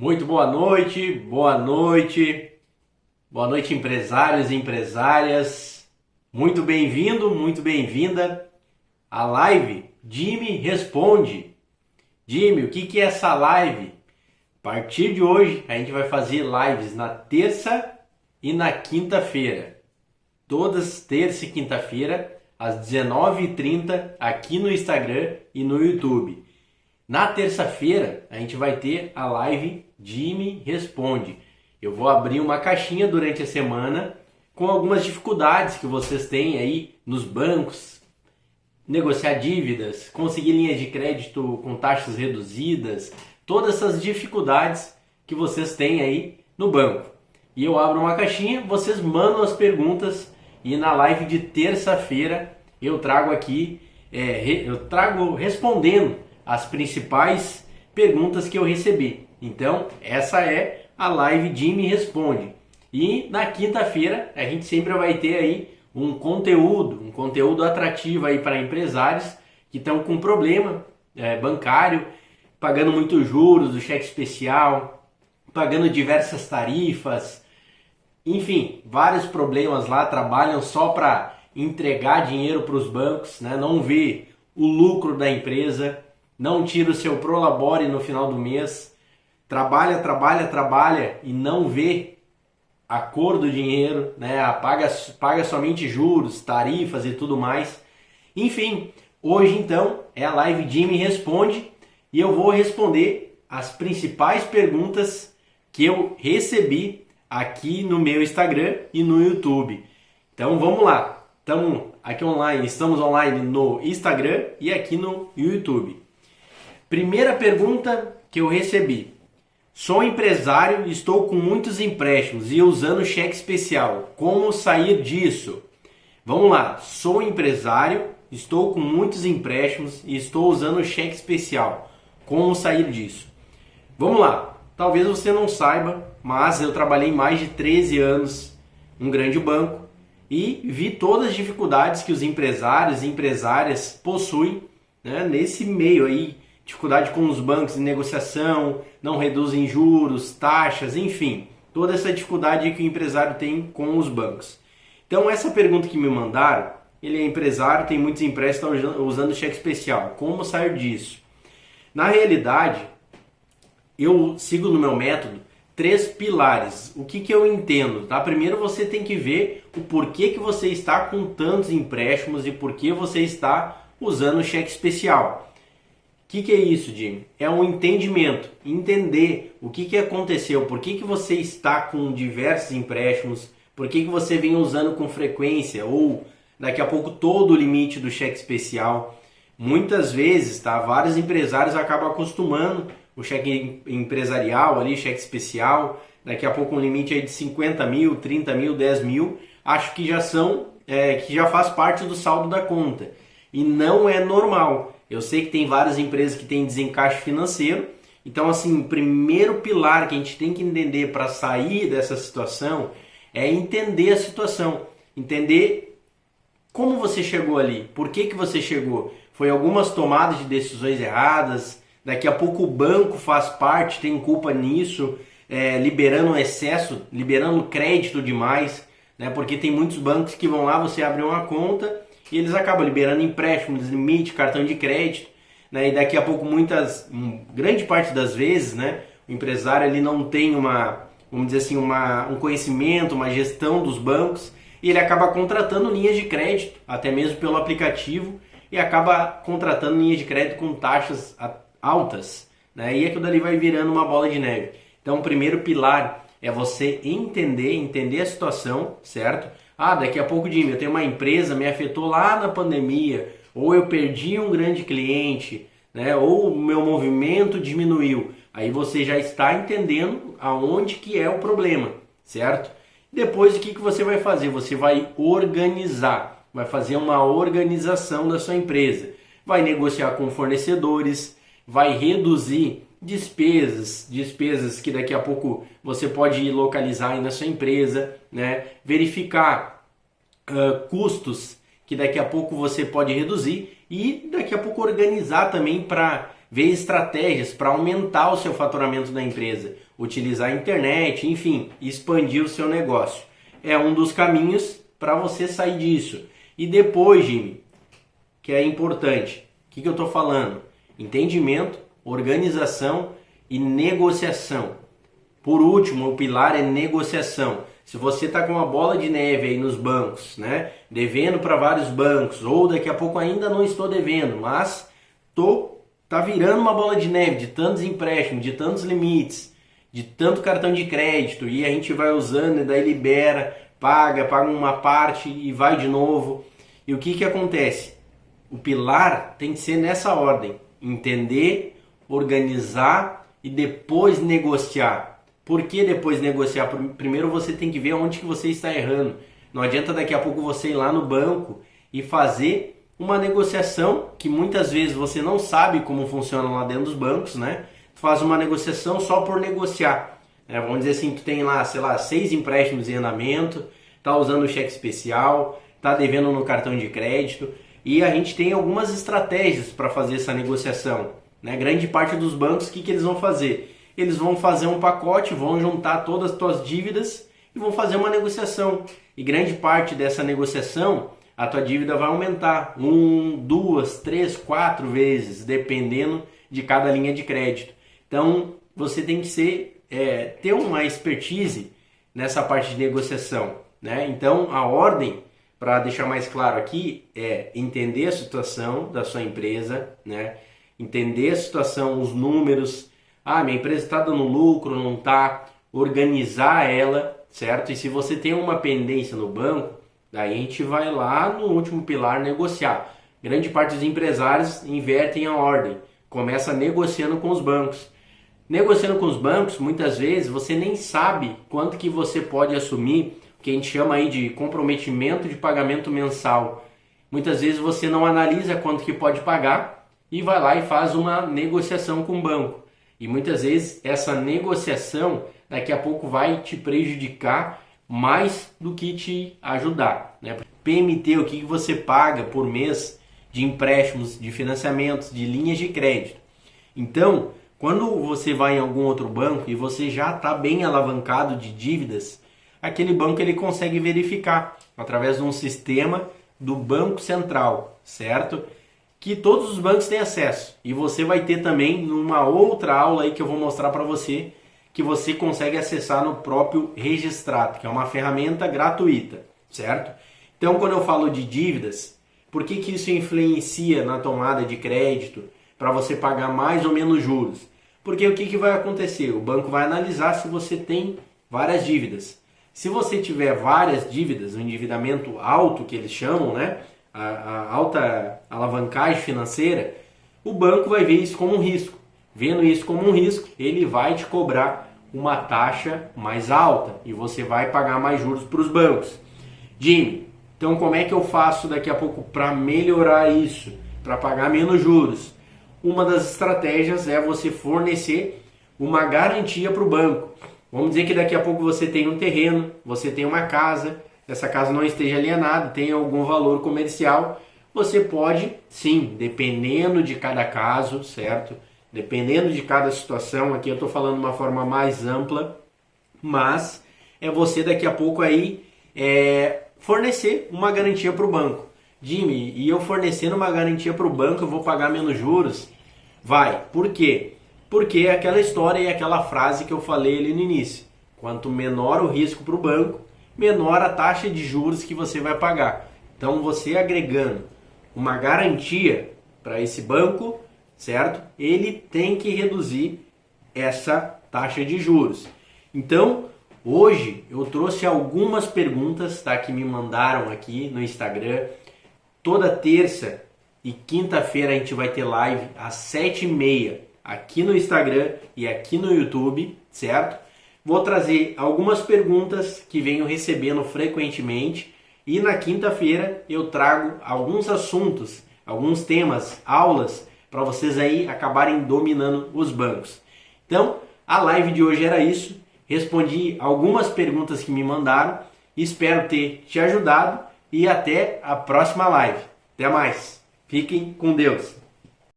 Muito boa noite, empresários e empresárias. Muito bem-vindo, muito bem-vinda à live Jimmy Responde. Jimmy, o que é essa live? A partir de hoje, a gente vai fazer lives na terça e na quinta-feira. Todas terça e quinta-feira, às 19h30, aqui no Instagram e no YouTube. Na terça-feira, a gente vai ter a live Jimmy Responde. Eu vou abrir uma caixinha durante a semana com algumas dificuldades que vocês têm aí nos bancos, negociar dívidas, conseguir linhas de crédito com taxas reduzidas, todas essas dificuldades que vocês têm aí no banco. E eu abro uma caixinha, vocês mandam as perguntas e na live de terça-feira eu trago aqui, respondendo as principais perguntas que eu recebi. Então, essa é a live Jimmy Responde. E na quinta-feira a gente sempre vai ter aí um conteúdo atrativo aí para empresários que estão com problema bancário, pagando muitos juros do cheque especial, pagando diversas tarifas, enfim, vários problemas lá, trabalham só para entregar dinheiro para os bancos, né? Não vê o lucro da empresa, não tira o seu prolabore no final do mês, trabalha e não vê a cor do dinheiro, né? Paga somente juros, tarifas e tudo mais. Enfim, hoje então é a live Jimmy Responde e eu vou responder as principais perguntas que eu recebi aqui no meu Instagram e no YouTube. Então vamos lá, estamos online no Instagram e aqui no YouTube. Primeira pergunta que eu recebi. Sou empresário e estou com muitos empréstimos e usando cheque especial. Como sair disso? Vamos lá. Sou empresário, estou com muitos empréstimos e estou usando cheque especial. Como sair disso? Vamos lá. Talvez você não saiba, mas eu trabalhei mais de 13 anos em um grande banco e vi todas as dificuldades que os empresários e empresárias possuem, né, nesse meio aí. Dificuldade com os bancos em negociação, não reduzem juros, taxas, enfim, toda essa dificuldade que o empresário tem com os bancos. Então essa pergunta que me mandaram, ele é empresário, tem muitos empréstimos, está usando cheque especial, como sair disso? Na realidade, eu sigo no meu método 3 pilares. O que eu entendo? Tá? Primeiro você tem que ver o porquê que você está com tantos empréstimos e por que você está usando cheque especial. O que é isso, Jimmy? É um entendimento, entender o que aconteceu, por que você está com diversos empréstimos, por que você vem usando com frequência ou daqui a pouco todo o limite do cheque especial. Muitas vezes, tá, vários empresários acabam acostumando o cheque empresarial, ali, cheque especial, daqui a pouco um limite aí de 50 mil, 30 mil, 10 mil, acho que que já faz parte do saldo da conta. E não é normal. Eu sei que tem várias empresas que têm desencaixe financeiro. Então, assim, o primeiro pilar que a gente tem que entender para sair dessa situação é entender a situação. Entender como você chegou ali, por que você chegou. Foi algumas tomadas de decisões erradas, daqui a pouco o banco faz parte, tem culpa nisso, liberando excesso, liberando crédito demais, né? Porque tem muitos bancos que vão lá, você abre uma conta e eles acabam liberando empréstimos, limite, cartão de crédito, né? E daqui a pouco grande parte das vezes, né, o empresário ele não tem vamos dizer assim, um conhecimento, uma gestão dos bancos e ele acaba contratando linhas de crédito, até mesmo pelo aplicativo, e acaba contratando linhas de crédito com taxas altas, né? E aquilo dali vai virando uma bola de neve. Então o primeiro pilar é você entender a situação, certo? Daqui a pouco, Jimmy, eu tenho uma empresa, me afetou lá na pandemia, ou eu perdi um grande cliente, né? Ou o meu movimento diminuiu. Aí você já está entendendo aonde que é o problema, certo? Depois o que você vai fazer? Você vai organizar, vai fazer uma organização da sua empresa. Vai negociar com fornecedores, vai reduzir despesas que daqui a pouco você pode localizar aí na sua empresa, né? Verificar custos que daqui a pouco você pode reduzir e daqui a pouco organizar também para ver estratégias para aumentar o seu faturamento da empresa. utilizar a internet, enfim, expandir o seu negócio. É um dos caminhos para você sair disso. E depois, Jimmy, que é importante, o que eu estou falando? Entendimento, organização e negociação. Por último, o pilar é negociação. Se você está com uma bola de neve aí nos bancos, né, devendo para vários bancos, ou daqui a pouco ainda não estou devendo, mas tá virando uma bola de neve de tantos empréstimos, de tantos limites, de tanto cartão de crédito, e a gente vai usando e daí libera, paga uma parte e vai de novo. E o que acontece? O pilar tem que ser nessa ordem: entender, organizar e depois negociar. Por que depois negociar? Primeiro você tem que ver onde que você está errando. Não adianta daqui a pouco você ir lá no banco e fazer uma negociação que muitas vezes você não sabe como funciona lá dentro dos bancos, né? Tu faz uma negociação só por negociar. Vamos dizer assim, tu tem lá, sei lá, 6 empréstimos em andamento, tá usando o cheque especial, tá devendo no cartão de crédito, e a gente tem algumas estratégias para fazer essa negociação, né? Grande parte dos bancos, o que eles vão fazer? Eles vão fazer um pacote, vão juntar todas as tuas dívidas e vão fazer uma negociação. E grande parte dessa negociação, a tua dívida vai aumentar 1, 2, 3, 4 vezes, dependendo de cada linha de crédito. Então, você tem que ter uma expertise nessa parte de negociação, né? Então, a ordem, para deixar mais claro aqui, é entender a situação da sua empresa, né? Entender a situação, os números. Minha empresa está dando lucro, não está? Organizar ela, certo? E se você tem uma pendência no banco, daí a gente vai lá no último pilar negociar. Grande parte dos empresários invertem a ordem, começa negociando com os bancos. Negociando com os bancos, muitas vezes você nem sabe quanto que você pode assumir, o que a gente chama aí de comprometimento de pagamento mensal. Muitas vezes você não analisa quanto que pode pagar e vai lá e faz uma negociação com o banco. E muitas vezes essa negociação daqui a pouco vai te prejudicar mais do que te ajudar, né? PMT, o que você paga por mês de empréstimos, de financiamentos, de linhas de crédito. Então, quando você vai em algum outro banco e você já está bem alavancado de dívidas, aquele banco ele consegue verificar através de um sistema do Banco Central, certo? Que todos os bancos têm acesso. E você vai ter também numa outra aula aí que eu vou mostrar para você, que você consegue acessar no próprio Registrato, que é uma ferramenta gratuita, certo? Então, quando eu falo de dívidas, por que isso influencia na tomada de crédito para você pagar mais ou menos juros? Porque o que vai acontecer? O banco vai analisar se você tem várias dívidas. Se você tiver várias dívidas, um endividamento alto que eles chamam, né? A alta alavancagem financeira, o banco vai ver isso como um risco. Vendo isso como um risco, ele vai te cobrar uma taxa mais alta e você vai pagar mais juros para os bancos. Jimmy, então como é que eu faço daqui a pouco para melhorar isso, para pagar menos juros? Uma das estratégias é você fornecer uma garantia para o banco. Vamos dizer que daqui a pouco você tem um terreno, você tem uma casa, essa casa não esteja alienada, tem algum valor comercial, você pode, sim, dependendo de cada caso, certo? Dependendo de cada situação, aqui eu estou falando de uma forma mais ampla, mas é você daqui a pouco aí fornecer uma garantia para o banco. Jimmy, e eu fornecendo uma garantia para o banco, eu vou pagar menos juros? Vai. Por quê? Porque é aquela história e aquela frase que eu falei ali no início. Quanto menor o risco para o banco, menor a taxa de juros que você vai pagar. Então você agregando uma garantia para esse banco, certo? Ele tem que reduzir essa taxa de juros. Então, hoje eu trouxe algumas perguntas, tá, que me mandaram aqui no Instagram. Toda terça e quinta-feira a gente vai ter live às 7h30 aqui no Instagram e aqui no YouTube, certo? Vou trazer algumas perguntas que venho recebendo frequentemente e na quinta-feira eu trago alguns assuntos, alguns temas, aulas para vocês aí acabarem dominando os bancos. Então, a live de hoje era isso. Respondi algumas perguntas que me mandaram. Espero ter te ajudado e até a próxima live. Até mais. Fiquem com Deus.